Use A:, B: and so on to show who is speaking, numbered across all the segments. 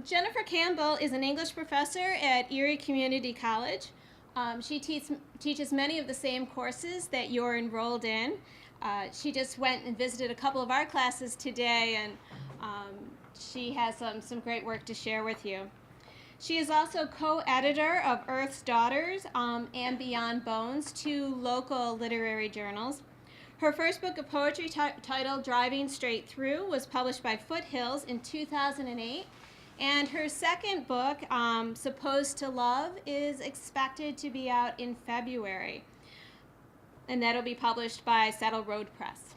A: Jennifer Campbell is an English professor at Erie Community College. She teaches many of the same courses that you're enrolled in. She just went and visited a couple of our classes today, and she has some great work to share with you. She is also co-editor of Earth's Daughters and Beyond Bones, two local literary journals. Her first book of poetry titled Driving Straight Through was published by Foothills in 2008. And her second book, Supposed to Love, is expected to be out in February. And that'll be published by Saddle Road Press.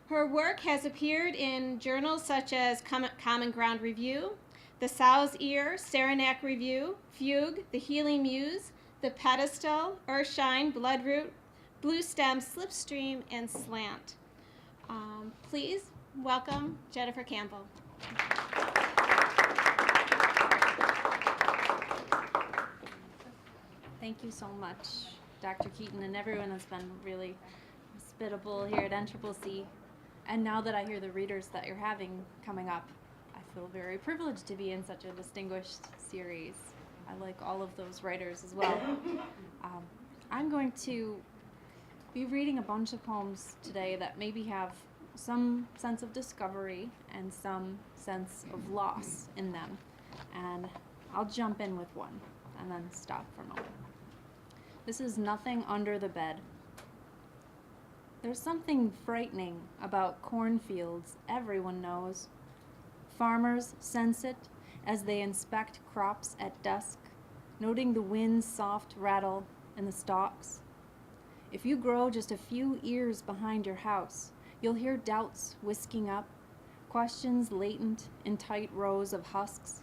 A: Her work has appeared in journals such as Common Ground Review, The Sow's Ear, Saranac Review, Fugue, The Healing Muse, The Pedestal, Earthshine, Bloodroot, Blue Stem, Slipstream, and Slant. Please welcome Jennifer Campbell.
B: Thank you so much, Dr. Keaton, and everyone has been really hospitable here at NCCC. And now that I hear the readers that you're having coming up, I feel very privileged to be in such a distinguished series. I like all of those writers as well. I'm going to be reading a bunch of poems today that maybe have some sense of discovery and some sense of loss in them. And I'll jump in with one and then stop for a moment. This is Nothing Under the Bed. There's something frightening about cornfields everyone knows. Farmers sense it as they inspect crops at dusk, noting the wind's soft rattle in the stalks. If you grow just a few ears behind your house, you'll hear doubts whisking up, questions latent in tight rows of husks.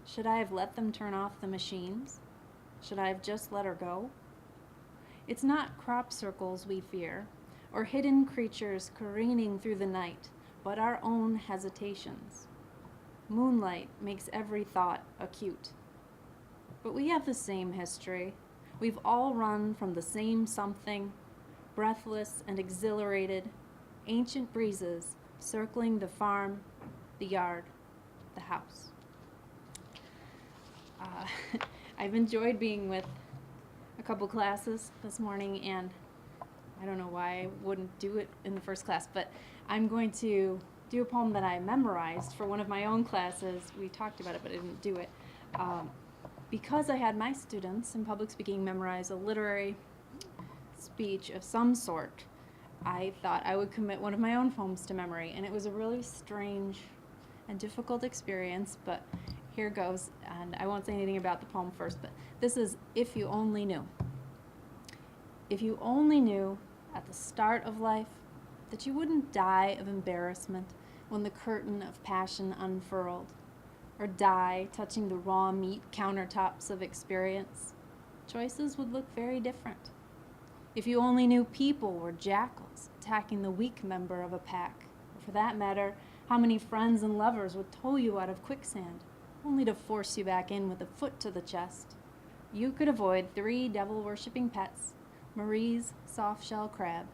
B: Should I have let them turn off the machines? Should I have just let her go? It's not crop circles we fear, or hidden creatures careening through the night, but our own hesitations. Moonlight makes every thought acute. But we have the same history. We've all run from the same something, breathless and exhilarated, ancient breezes circling the farm, the yard, the house. I've enjoyed being with a couple classes this morning, and I don't know why I wouldn't do it in the first class, but I'm going to do a poem that I memorized for one of my own classes. We talked about it, but I didn't do it. Because I had my students in public speaking memorize a literary speech of some sort, I thought I would commit one of my own poems to memory, and it was a really strange and difficult experience, but here goes, and I won't say anything about the poem first, but this is If You Only Knew. If you only knew at the start of life that you wouldn't die of embarrassment when the curtain of passion unfurled, or die touching the raw meat countertops of experience, choices would look very different. If you only knew people were jackals attacking the weak member of a pack, or for that matter, how many friends and lovers would tow you out of quicksand, only to force you back in with a foot to the chest, you could avoid 3 devil-worshipping pets, Marie's soft-shell crab,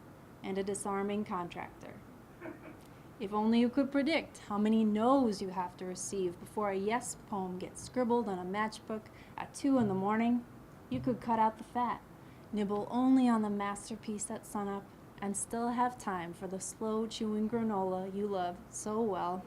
B: and a disarming contractor. If only you could predict how many no's you have to receive before a yes poem gets scribbled on a matchbook at 2 in the morning, you could cut out the fat, nibble only on the masterpiece at sunup, and still have time for the slow-chewing granola you love so well.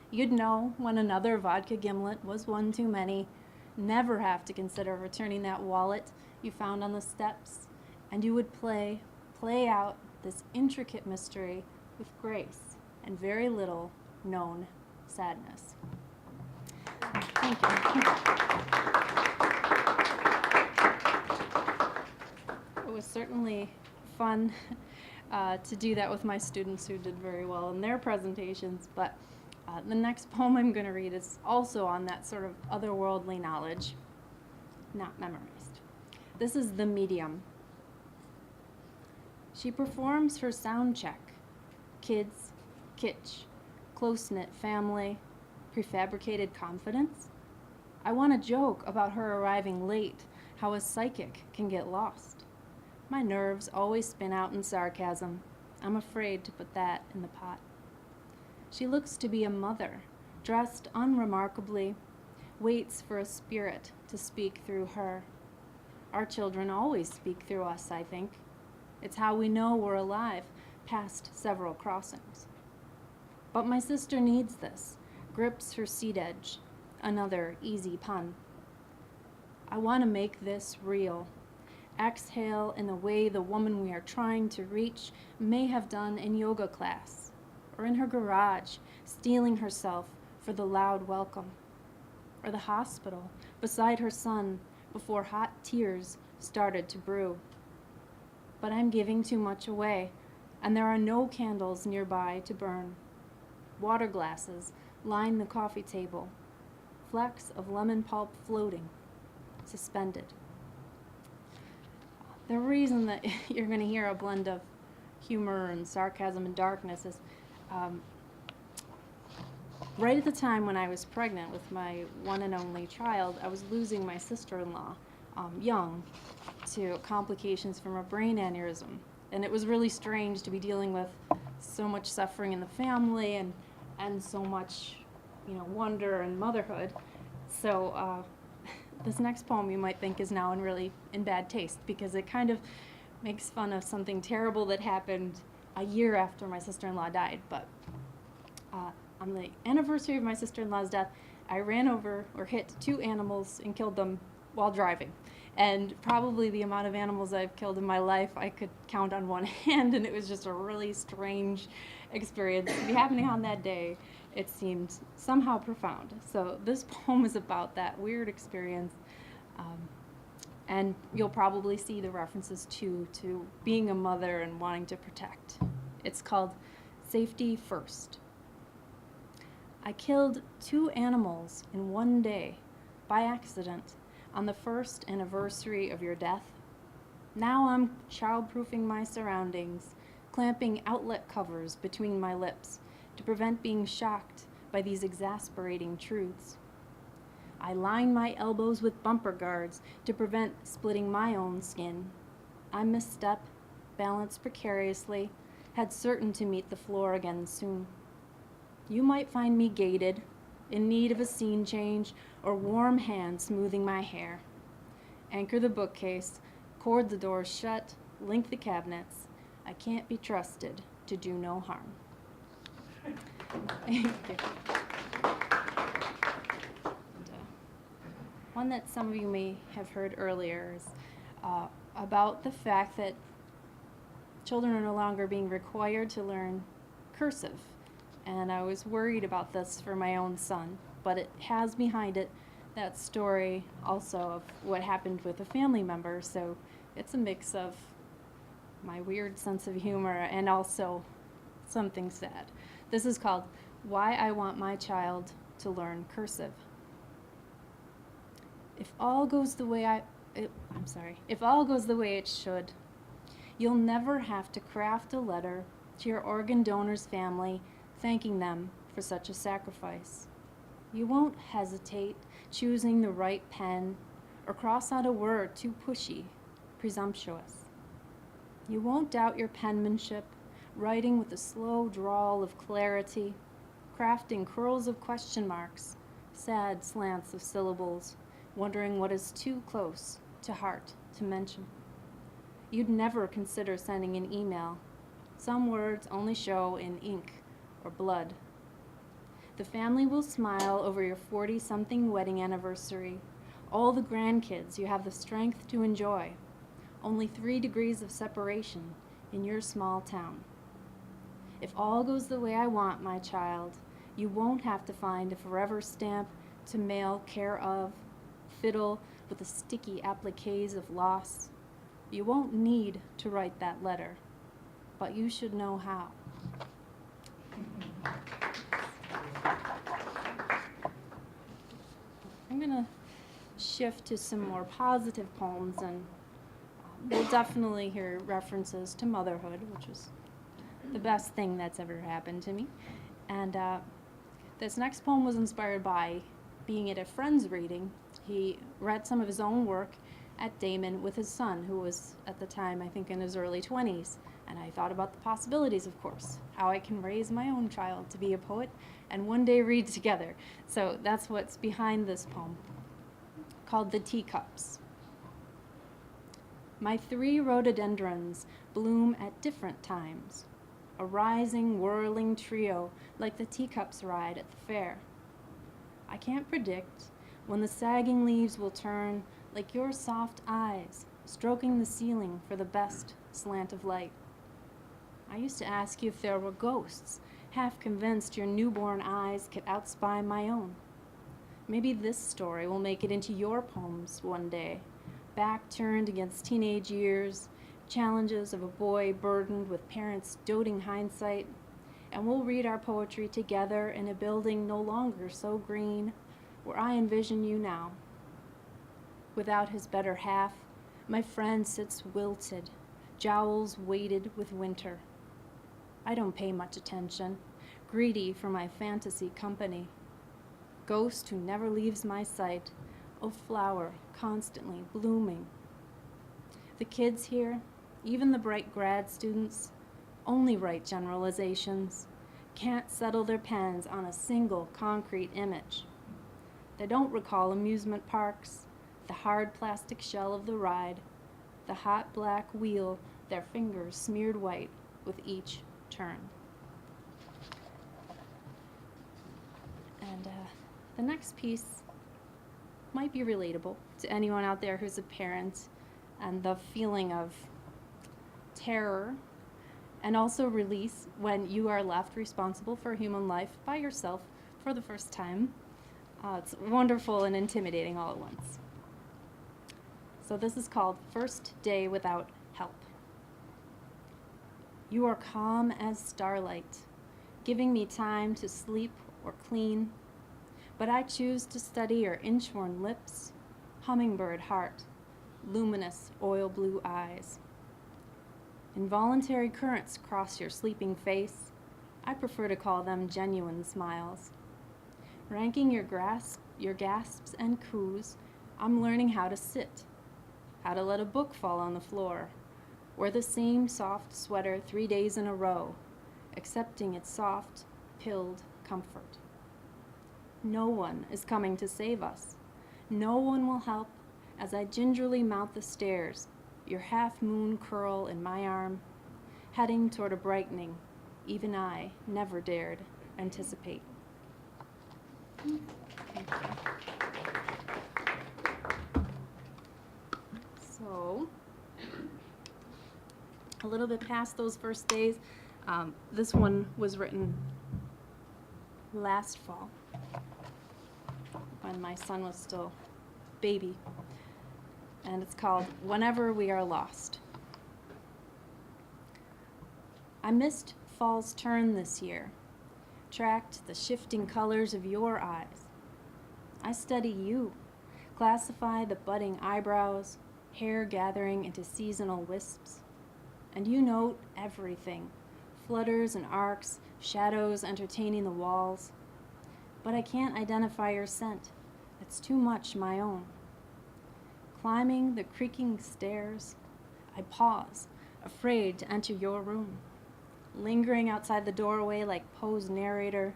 B: You'd know when another vodka gimlet was one too many, never have to consider returning that wallet you found on the steps, and you would play out this intricate mystery with grace and very little known sadness. Thank you. It was certainly fun to do that with my students who did very well in their presentations, but the next poem I'm going to read is also on that sort of otherworldly knowledge, not memorized. This is The Medium. She performs her sound check. Kids, kitsch, close-knit family, prefabricated confidence. I want to joke about her arriving late, how a psychic can get lost. My nerves always spin out in sarcasm. I'm afraid to put that in the pot. She looks to be a mother, dressed unremarkably, waits for a spirit to speak through her. Our children always speak through us, I think. It's how we know we're alive past several crossings. But my sister needs this, grips her seat edge, another easy pun. I want to make this real. Exhale in the way the woman we are trying to reach may have done in yoga class, or in her garage, steeling herself for the loud welcome, or the hospital beside her son before hot tears started to brew. But I'm giving too much away, and there are no candles nearby to burn. Water glasses line the coffee table, flecks of lemon pulp floating, suspended. The reason that you're going to hear a blend of humor and sarcasm and darkness is right at the time when I was pregnant with my one and only child, I was losing my sister-in-law young to complications from a brain aneurysm. And it was really strange to be dealing with so much suffering in the family and so much, wonder and motherhood. So this next poem you might think is now in bad taste because it kind of makes fun of something terrible that happened a year after my sister-in-law died. But on the anniversary of my sister-in-law's death, I ran over or hit 2 animals and killed them while driving. And probably the amount of animals I've killed in my life I could count on one hand, and it was just a really strange experience to be happening on that day. It seemed somehow profound. So this poem is about that weird experience, and you'll probably see the references to being a mother and wanting to protect. It's called Safety First. I killed 2 animals in one day by accident on the first anniversary of your death. Now I'm childproofing my surroundings, clamping outlet covers between my lips to prevent being shocked by these exasperating truths. I line my elbows with bumper guards to prevent splitting my own skin. I misstep, balanced precariously, had certain to meet the floor again soon. You might find me gated, in need of a scene change, or warm hands smoothing my hair. Anchor the bookcase, cord the doors shut, link the cabinets. I can't be trusted to do no harm. Thank you. One that some of you may have heard earlier is about the fact that children are no longer being required to learn cursive. And I was worried about this for my own son, but it has behind it that story also of what happened with a family member, so it's a mix of my weird sense of humor and also something sad. This is called Why I Want My Child to Learn Cursive. If all goes the way if all goes the way it should, you'll never have to craft a letter to your organ donor's family thanking them for such a sacrifice. You won't hesitate choosing the right pen or cross out a word too pushy, presumptuous. You won't doubt your penmanship, writing with a slow drawl of clarity, crafting curls of question marks, sad slants of syllables, wondering what is too close to heart to mention. You'd never consider sending an email. Some words only show in ink or blood. The family will smile over your 40-something wedding anniversary, all the grandkids you have the strength to enjoy, only 3 degrees of separation in your small town. If all goes the way I want, my child, you won't have to find a forever stamp to mail care of, fiddle with the sticky appliques of loss. You won't need to write that letter, but you should know how. I'm going to shift to some more positive poems, and we'll definitely hear references to motherhood, which is the best thing that's ever happened to me. And this next poem was inspired by being at a friend's reading. He read some of his own work at Damon with his son, who was at the time, I think, in his early 20s. And I thought about the possibilities, of course, how I can raise my own child to be a poet and one day read together. So that's what's behind this poem, called The Teacups. My 3 rhododendrons bloom at different times, a rising, whirling trio like the teacups ride at the fair. I can't predict when the sagging leaves will turn like your soft eyes, stroking the ceiling for the best slant of light. I used to ask you if there were ghosts, half convinced your newborn eyes could outspy my own. Maybe this story will make it into your poems one day, back turned against teenage years, challenges of a boy burdened with parents' doting hindsight, and we'll read our poetry together in a building no longer so green, where I envision you now. Without his better half, my friend sits wilted, jowls weighted with winter. I don't pay much attention, greedy for my fantasy company. Ghost who never leaves my sight, a flower constantly blooming. The kids here, even the bright grad students, only write generalizations, can't settle their pens on a single concrete image. They don't recall amusement parks, the hard plastic shell of the ride, the hot black wheel, their fingers smeared white with each turn. And the next piece might be relatable to anyone out there who's a parent, and the feeling of terror and also release when you are left responsible for human life by yourself for the first time. It's wonderful and intimidating all at once. So this is called First Day Without Help. You are calm as starlight, giving me time to sleep or clean, but I choose to study your inchworn lips, hummingbird heart, luminous oil blue eyes. Involuntary currents cross your sleeping face. I prefer to call them genuine smiles. Ranking your gasps and coos, I'm learning how to sit, how to let a book fall on the floor, wear the same soft sweater 3 days in a row, accepting its soft, pilled comfort. No one is coming to save us. No one will help as I gingerly mount the stairs, your half-moon curl in my arm, heading toward a brightening even I never dared anticipate. Thank you. So, a little bit past those first days, this one was written last fall when my son was still baby, and it's called Whenever We Are Lost. I missed fall's turn this year, tracked the shifting colors of your eyes. I study you, classify the budding eyebrows, hair gathering into seasonal wisps, and you note everything, flutters and arcs, shadows entertaining the walls. But I can't identify your scent. It's too much my own. Climbing the creaking stairs, I pause, afraid to enter your room. Lingering outside the doorway like Poe's narrator,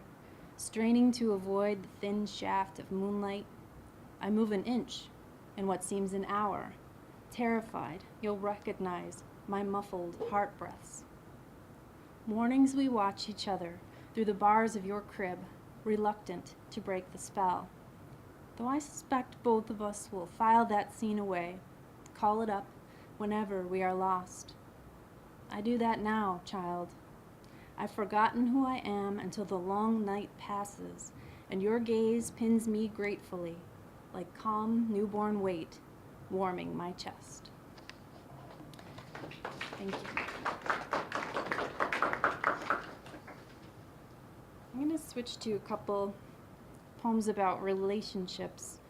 B: straining to avoid the thin shaft of moonlight, I move an inch in what seems an hour, terrified you'll recognize my muffled heart breaths. Mornings we watch each other through the bars of your crib, reluctant to break the spell. Though I suspect both of us will file that scene away, call it up whenever we are lost. I do that now, child. I've forgotten who I am until the long night passes, and your gaze pins me gratefully, like calm newborn weight warming my chest. Thank you. I'm going to switch to a couple poems about relationships,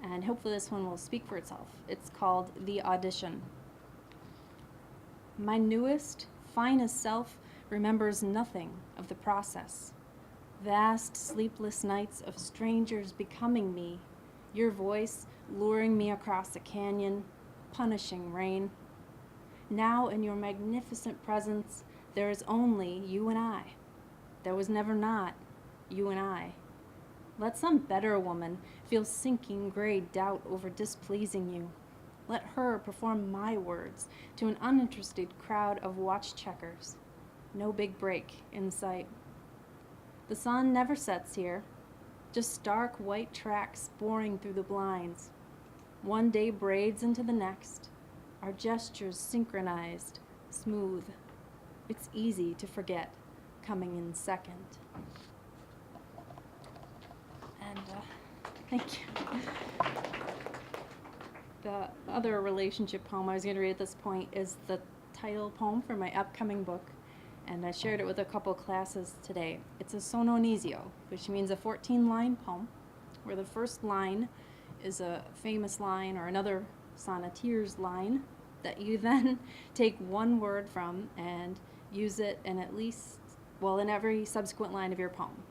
B: and hopefully this one will speak for itself. It's called The Audition. My newest, finest self remembers nothing of the process. Vast, sleepless nights of strangers becoming me, your voice luring me across a canyon, punishing rain. Now in your magnificent presence, there is only you and I. There was never not you and I. Let some better woman feel sinking gray doubt over displeasing you. Let her perform my words to an uninterested crowd of watch checkers. No big break in sight. The sun never sets here, just stark white tracks boring through the blinds. One day braids into the next, our gestures synchronized, smooth. It's easy to forget, coming in second. And thank you. The other relationship poem I was going to read at this point is the title poem for my upcoming book, and I shared it with a couple classes today. It's a sononisio, which means a 14-line poem, where the first line is a famous line or another sonneteer's line that you then take one word from and use it in in every subsequent line of your poem.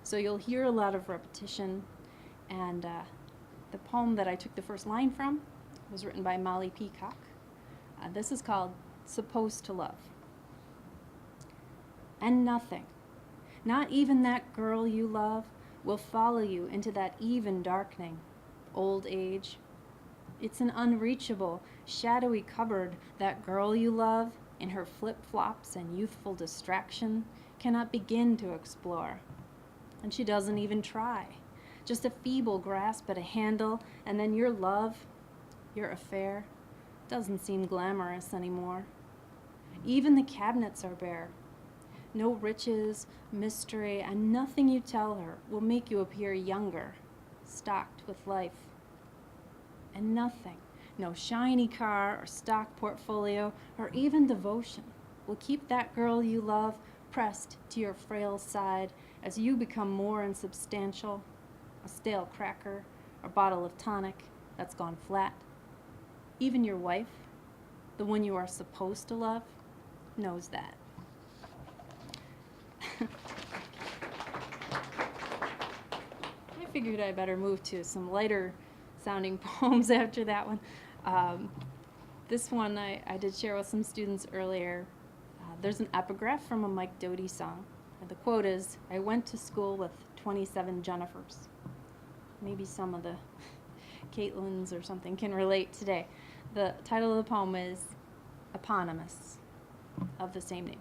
B: So you'll hear a lot of repetition, and the poem that I took the first line from was written by Molly Peacock. This is called Supposed to Love. And nothing, not even that girl you love, will follow you into that even darkening, old age. It's an unreachable, shadowy cupboard that girl you love, in her flip-flops and youthful distraction, cannot begin to explore. And she doesn't even try. Just a feeble grasp at a handle, and then your love, your affair, doesn't seem glamorous anymore. Even the cabinets are bare. No riches, mystery, and nothing you tell her will make you appear younger, stocked with life. And nothing, no shiny car or stock portfolio or even devotion, will keep that girl you love pressed to your frail side as you become more insubstantial, a stale cracker, a bottle of tonic that's gone flat. Even your wife, the one you are supposed to love, knows that. I figured I better move to some lighter sounding poems after that one. This one I did share with some students earlier. There's an epigraph from a Mike Doty song. And the quote is, "I went to school with 27 Jennifers." Maybe some of the Caitlin's or something can relate today. The title of the poem is Eponymous, of the same name.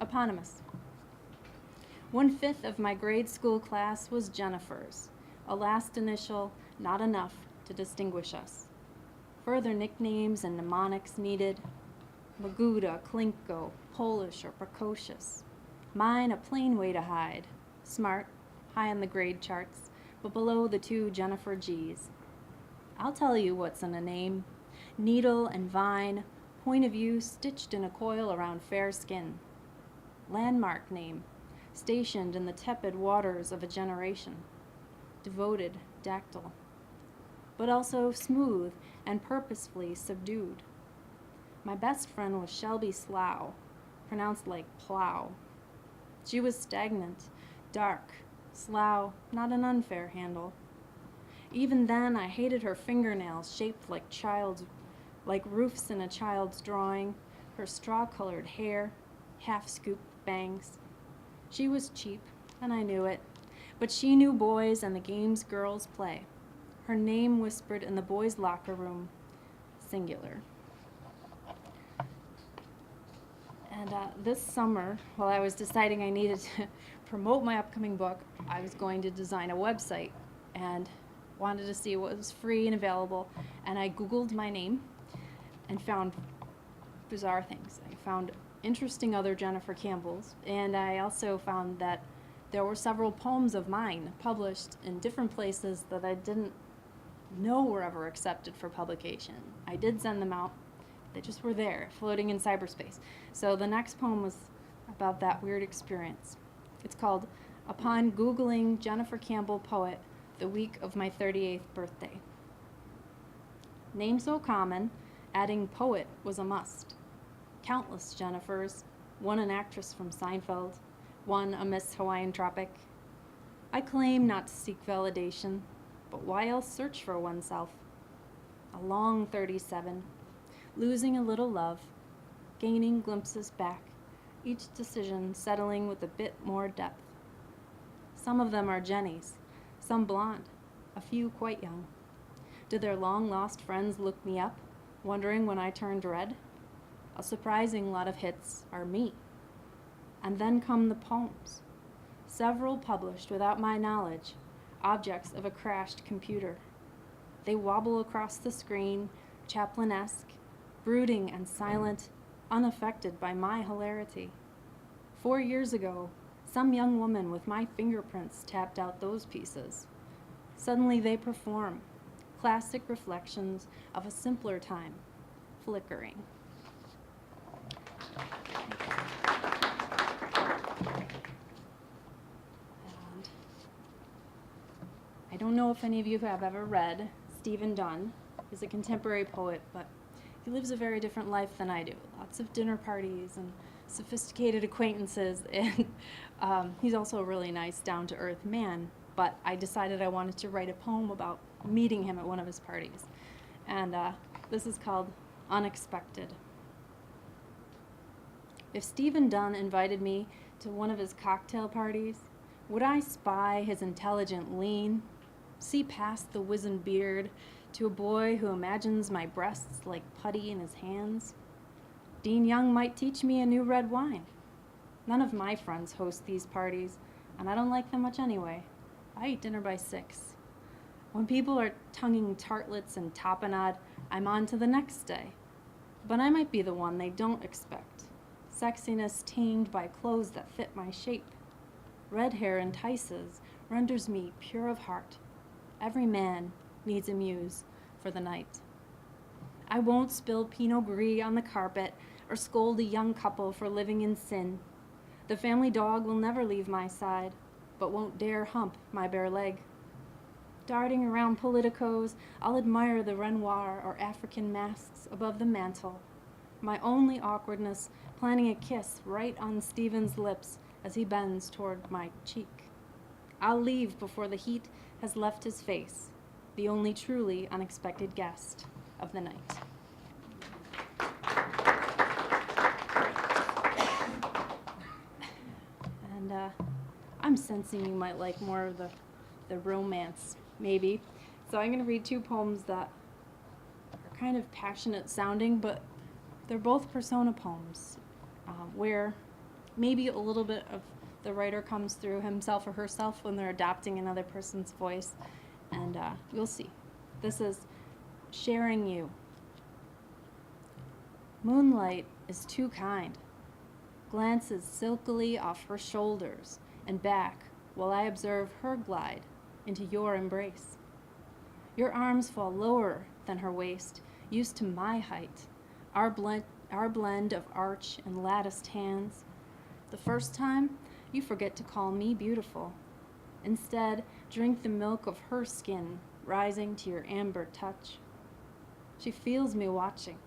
B: Eponymous. 1/5 of my grade school class was Jennifer's, a last initial not enough to distinguish us. Further nicknames and mnemonics needed. Maguda, Klinko, Polish, or precocious. Mine a plain way to hide. Smart, high on the grade charts, but below the 2 Jennifer G's. I'll tell you what's in a name. Needle and vine, point of view stitched in a coil around fair skin. Landmark name, stationed in the tepid waters of a generation. Devoted dactyl. But also smooth and purposefully subdued. My best friend was Shelby Slough, pronounced like plow. She was stagnant, dark, Slough, not an unfair handle. Even then, I hated her fingernails shaped like roofs in a child's drawing, her straw-colored hair, half-scooped bangs. She was cheap, and I knew it, but she knew boys and the games girls play. Her name whispered in the boys' locker room, singular. And this summer, while I was deciding I needed to promote my upcoming book, I was going to design a website and wanted to see what was free and available. And I Googled my name and found bizarre things. I found interesting other Jennifer Campbells, and I also found that there were several poems of mine published in different places that I didn't know were ever accepted for publication. I did send them out. They just were there, floating in cyberspace. So the next poem was about that weird experience. It's called Upon Googling Jennifer Campbell Poet the week of my 38th birthday. Name so common, adding poet was a must. Countless Jennifers, one an actress from Seinfeld, one a Miss Hawaiian Tropic. I claim not to seek validation, but why else search for oneself? A long 37, losing a little love, gaining glimpses back, each decision settling with a bit more depth. Some of them are Jennies, some blonde, a few quite young. Do their long-lost friends look me up, wondering when I turned red? A surprising lot of hits are me. And then come the poems, several published without my knowledge, objects of a crashed computer. They wobble across the screen, Chaplin-esque, brooding and silent, unaffected by my hilarity. 4 years ago, some young woman with my fingerprints tapped out those pieces. Suddenly they perform, classic reflections of a simpler time, flickering. And I don't know if any of you have ever read Stephen Dunn. He's a contemporary poet, but he lives a very different life than I do. Lots of dinner parties and sophisticated acquaintances, and he's also a really nice, down-to-earth man. But I decided I wanted to write a poem about meeting him at one of his parties. And this is called Unexpected. If Stephen Dunn invited me to one of his cocktail parties, would I spy his intelligent lean, see past the wizened beard to a boy who imagines my breasts like putty in his hands? Dean Young might teach me a new red wine. None of my friends host these parties, and I don't like them much anyway. I eat dinner by 6. When people are tonguing tartlets and tapenade, I'm on to the next day. But I might be the one they don't expect. Sexiness tamed by clothes that fit my shape. Red hair entices, renders me pure of heart. Every man needs a muse for the night. I won't spill Pinot Gris on the carpet or scold a young couple for living in sin. The family dog will never leave my side, but won't dare hump my bare leg. Darting around politicos, I'll admire the Renoir or African masks above the mantel. My only awkwardness, planning a kiss right on Stephen's lips as he bends toward my cheek. I'll leave before the heat has left his face, the only truly unexpected guest of the night. And I'm sensing you might like more of the romance, maybe. So I'm going to read 2 poems that are kind of passionate sounding, but they're both persona poems, where maybe a little bit of the writer comes through himself or herself when they're adopting another person's voice, and you'll see. This is Sharing You. Moonlight is too kind, glances silkily off her shoulders and back while I observe her glide into your embrace. Your arms fall lower than her waist, used to my height, our blend of arch and latticed hands. The first time, you forget to call me beautiful. Instead, drink the milk of her skin, rising to your amber touch. She feels me watching,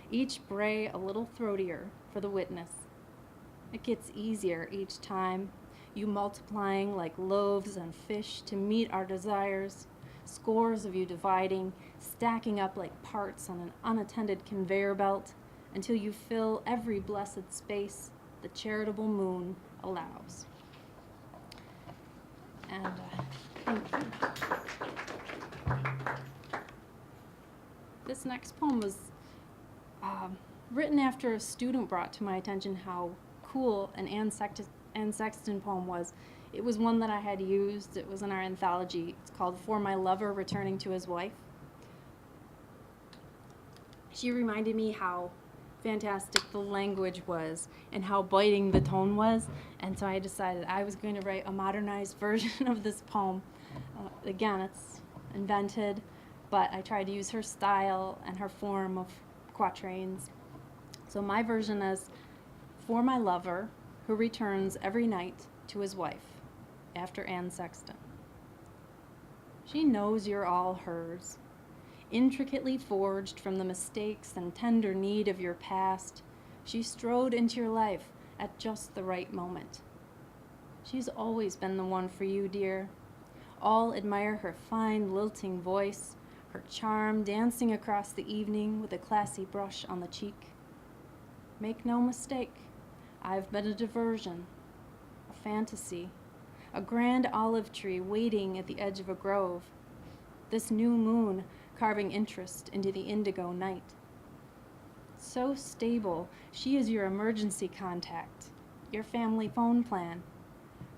B: each bray a little throatier for the witness. It gets easier each time, you multiplying like loaves and fish to meet our desires, scores of you dividing, stacking up like parts on an unattended conveyor belt until you fill every blessed space the charitable moon allows. And thank you. This next poem was written after a student brought to my attention how cool an Anne Sexton poem was. It was one that I had used. It was in our anthology. It's called For My Lover Returning to His Wife. She reminded me how fantastic the language was and how biting the tone was, and so I decided I was going to write a modernized version of this poem. Again, it's invented, but I tried to use her style and her form of quatrains. So my version is For My Lover, who returns every night to his wife, after Anne Sexton. She knows you're all hers, intricately forged from the mistakes and tender need of your past. She strode into your life at just the right moment. She's always been the one for you, dear. All admire her fine, lilting voice, her charm dancing across the evening with a classy brush on the cheek. Make no mistake, I've been a diversion, a fantasy, a grand olive tree waiting at the edge of a grove, this new moon carving interest into the indigo night. So stable, she is your emergency contact, your family phone plan.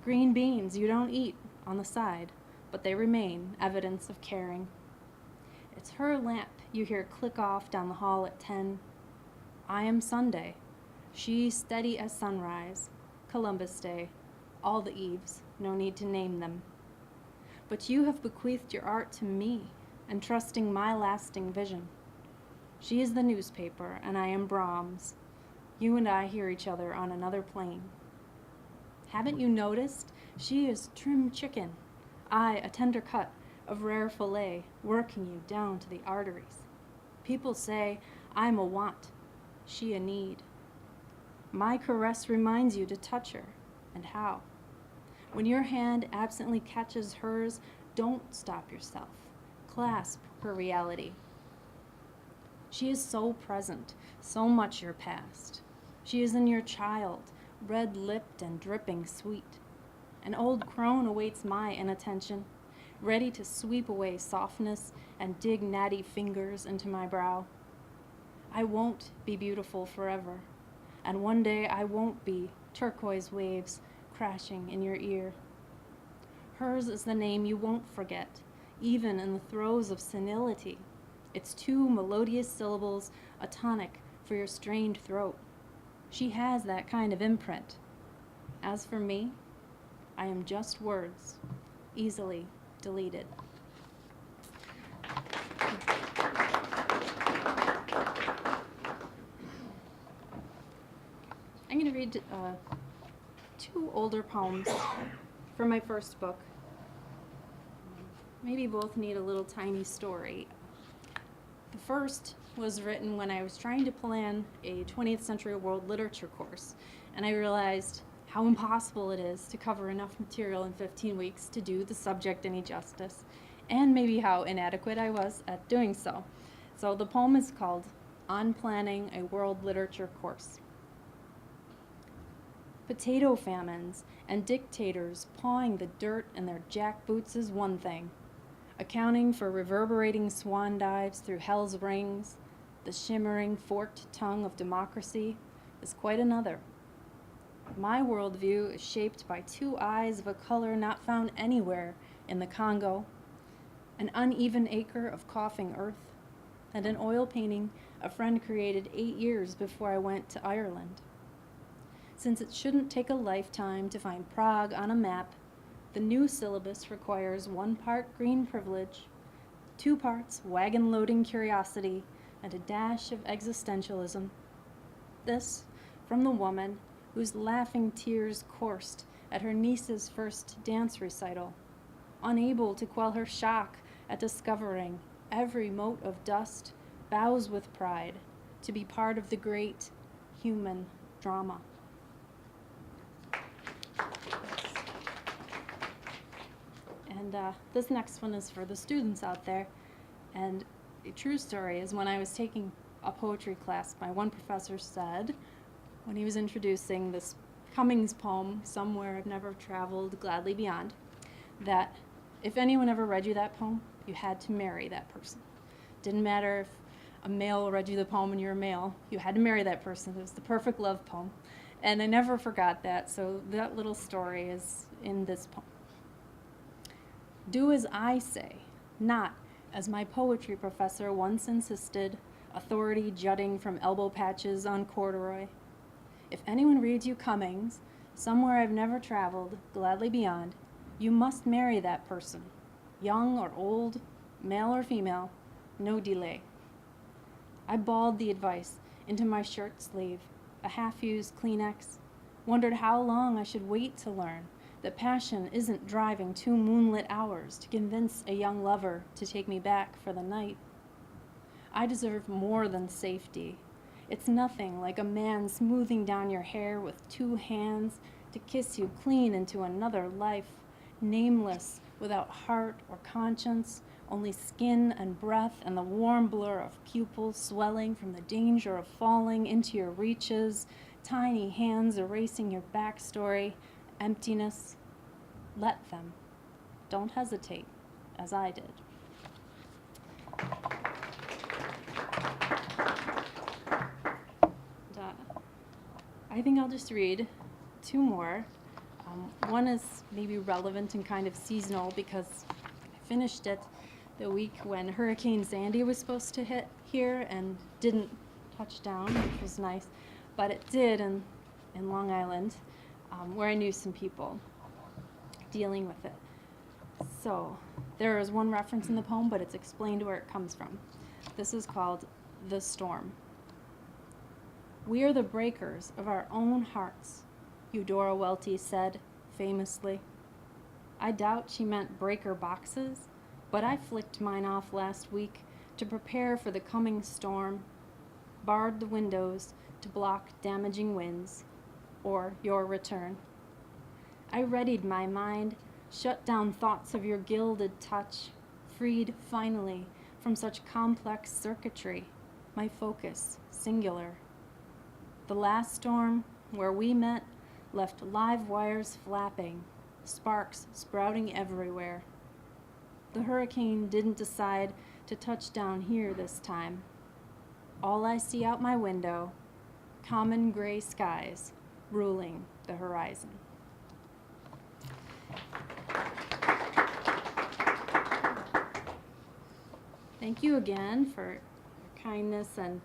B: Green beans you don't eat on the side, but they remain evidence of caring. It's her lamp you hear click off down the hall at 10. I am Sunday. She steady as sunrise. Columbus Day. All the eves, no need to name them. But you have bequeathed your art to me, entrusting my lasting vision. She is the newspaper, and I am Brahms. You and I hear each other on another plane. Haven't you noticed? She is trim chicken. I, a tender cut of rare fillet, working you down to the arteries. People say I'm a want, she a need. My caress reminds you to touch her, and how. When your hand absently catches hers, don't stop yourself. Clasp her reality. She is so present, so much your past. She is in your child, red-lipped and dripping sweet. An old crone awaits my inattention, ready to sweep away softness and dig natty fingers into my brow. I won't be beautiful forever, and one day I won't be turquoise waves crashing in your ear. Hers is the name you won't forget, even in the throes of senility. Its 2 melodious syllables, a tonic for your strained throat. She has that kind of imprint. As for me, I am just words, easily deleted. I'm going to read 2 older poems from my first book. Maybe both need a little tiny story. The first was written when I was trying to plan a 20th century world literature course, and I realized how impossible it is to cover enough material in 15 weeks to do the subject any justice, and maybe how inadequate I was at doing so. So the poem is called On Planning a World Literature Course. Potato famines and dictators pawing the dirt in their jackboots is one thing. Accounting for reverberating swan dives through hell's rings, the shimmering forked tongue of democracy, is quite another. My worldview is shaped by 2 eyes of a color not found anywhere in the Congo, an uneven acre of coughing earth, and an oil painting a friend created 8 years before I went to Ireland. Since it shouldn't take a lifetime to find Prague on a map, the new syllabus requires 1 part green privilege, 2 parts wagon-loading curiosity, and a dash of existentialism. This from the woman whose laughing tears coursed at her niece's first dance recital, unable to quell her shock at discovering every mote of dust bows with pride to be part of the great human drama. And this next one is for the students out there. And a true story is when I was taking a poetry class, my one professor said, when he was introducing this Cummings poem, Somewhere I've Never Traveled, Gladly Beyond, that if anyone ever read you that poem, you had to marry that person. Didn't matter if a male read you the poem and you're a male, you had to marry that person. It was the perfect love poem. And I never forgot that, so that little story is in this poem. Do as I say, not as my poetry professor once insisted, authority jutting from elbow patches on corduroy. If anyone reads you Cummings, Somewhere I've Never Traveled, Gladly Beyond, you must marry that person, young or old, male or female, no delay. I balled the advice into my shirt sleeve, a half-used Kleenex, wondered how long I should wait to learn that passion isn't driving 2 moonlit hours to convince a young lover to take me back for the night. I deserve more than safety. It's nothing like a man smoothing down your hair with 2 hands to kiss you clean into another life, nameless, without heart or conscience, only skin and breath and the warm blur of pupils swelling from the danger of falling into your reaches, tiny hands erasing your backstory, emptiness. Let them. Don't hesitate, as I did. I think I'll just read two more. One is maybe relevant and kind of seasonal because I finished it the week when Hurricane Sandy was supposed to hit here and didn't touch down, which was nice, but it did in Long Island, where I knew some people dealing with it. So there is one reference in the poem, but it's explained where it comes from. This is called The Storm. We are the breakers of our own hearts, Eudora Welty said famously. I doubt she meant breaker boxes, but I flicked mine off last week to prepare for the coming storm, barred the windows to block damaging winds, or your return. I readied my mind, shut down thoughts of your gilded touch, freed finally from such complex circuitry, my focus singular. The last storm, where we met, left live wires flapping, sparks sprouting everywhere. The hurricane didn't decide to touch down here this time. All I see out my window, common gray skies ruling the horizon. Thank you again for your kindness, and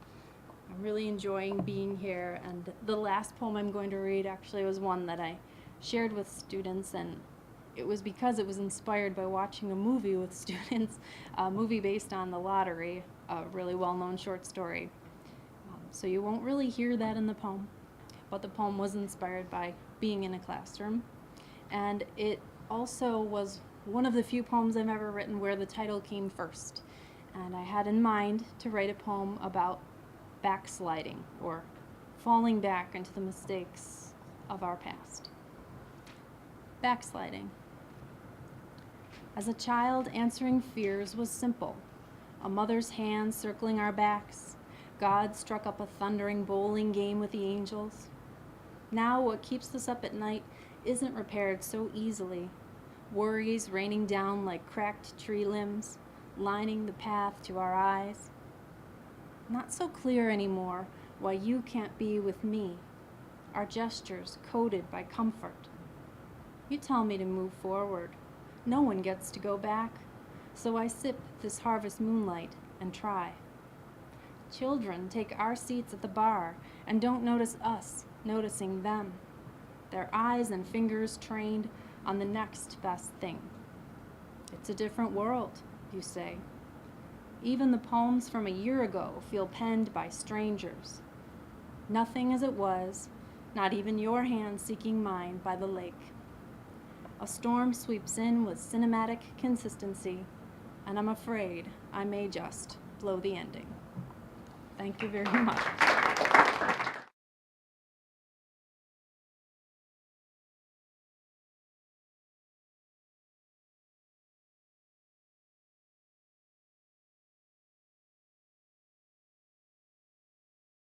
B: I'm really enjoying being here. And the last poem I'm going to read actually was one that I shared with students, and it was because it was inspired by watching a movie with students, a movie based on The Lottery, a really well-known short story. So you won't really hear that in the poem, but the poem was inspired by being in a classroom. And it also was one of the few poems I've ever written where the title came first. And I had in mind to write a poem about backsliding, or falling back into the mistakes of our past. Backsliding. As a child, answering fears was simple. A mother's hand circling our backs. God struck up a thundering bowling game with the angels. Now what keeps us up at night isn't repaired so easily. Worries raining down like cracked tree limbs, lining the path to our eyes. Not so clear anymore why you can't be with me, our gestures coded by comfort. You tell me to move forward. No one gets to go back, so I sip this harvest moonlight and try. Children take our seats at the bar and don't notice us noticing them, their eyes and fingers trained on the next best thing. It's a different world, you say. Even the poems from a year ago feel penned by strangers. Nothing as it was, not even your hand seeking mine by the lake. A storm sweeps in with cinematic consistency, and I'm afraid I may just blow the ending. Thank you very much.